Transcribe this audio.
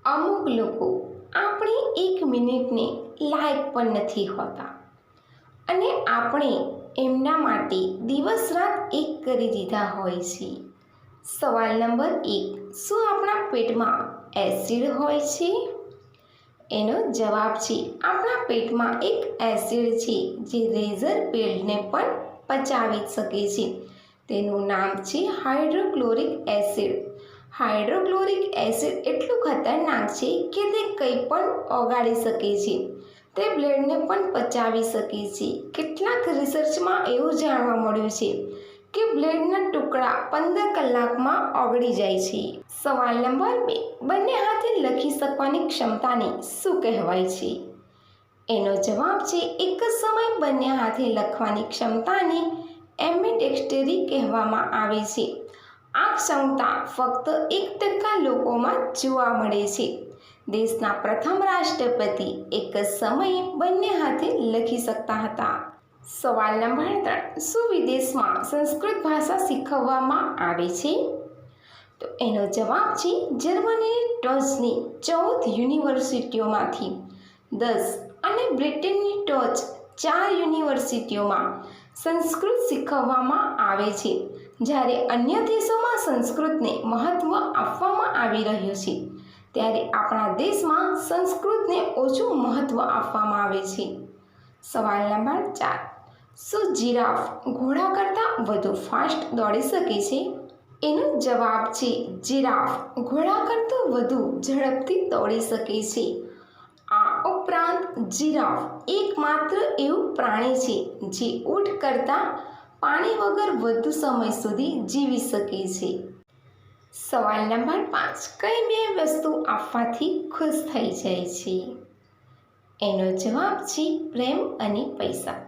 અમુક લોકો આપણી 1 મિનિટને લાયક પણ નથી હોતા અને આપણે એમના માટે દિવસ રાત એક કરી દીધા હોય છે. સવાલ નંબર 1, શું આપણા પેટમાં એસિડ હોય છે? એનો જવાબ છે આપણા પેટમાં એક એસિડ છે જે રેઝર પેડને પણ પચાવી શકે છે. તેનું નામ છે હાઇડ્રોક્લોરિક એસિડ. હાઇડ્રોક્લોરિક એસિડ એટલું ખતરનાક છે કે તે કંઈ પણ ઓગાળી શકે છે. તે બ્લેડને પણ પચાવી શકે છે. કેટલાક રિસર્ચમાં એવું જાણવા મળ્યું છે કે બ્લેડના ટુકડા 15 કલાકમાં ઓગળી જાય છે. સવાલ નંબર 2, બંને હાથે લખી શકવાની ક્ષમતાને શું કહેવાય છે? એનો જવાબ છે એક જ સમયે બંને હાથે લખવાની ક્ષમતાને એમ્બીડેક્સ્ટરી કહેવામાં આવે છે. આ ક્ષમતા ફક્ત 1% લોકોમાં જોવા મળે છે. દેશના પ્રથમ રાષ્ટ્રપતિ એક જ સમયે બંને હાથે લખી શકતા હતા. સવાલ નંબર 3, શું વિદેશમાં સંસ્કૃત ભાષા શીખવવામાં આવે છે? તો એનો જવાબ છે જર્મનીની ટોચની 14 યુનિવર્સિટીઓમાંથી 10 અને બ્રિટનની ટોચ 4 યુનિવર્સિટીઓમાં સંસ્કૃત શીખવવામાં આવે છે. જ્યારે અન્ય દેશોમાં સંસ્કૃતને મહત્ત્વ આપવામાં આવી રહ્યું છે, ત્યારે આપણા દેશમાં સંસ્કૃતને ઓછું મહત્ત્વ આપવામાં આવે છે. સવાલ નંબર 4, શું જીરાફ ઘોડા કરતાં વધુ ફાસ્ટ દોડી શકે છે? એનો જવાબ છે જીરાફ ઘોડા કરતાં વધુ ઝડપથી દોડી શકે છે. આ ઉપરાંત જીરાફ એકમાત્ર એવું પ્રાણી છે જે ઊંટ કરતાં પાણી વગર વધુ સમય સુધી જીવી શકે છે. સવાલ નંબર 5, કઈ 2 વસ્તુ આપવાથી ખુશ થઈ જાય છે? એનો જવાબ છે પ્રેમ અને પૈસા.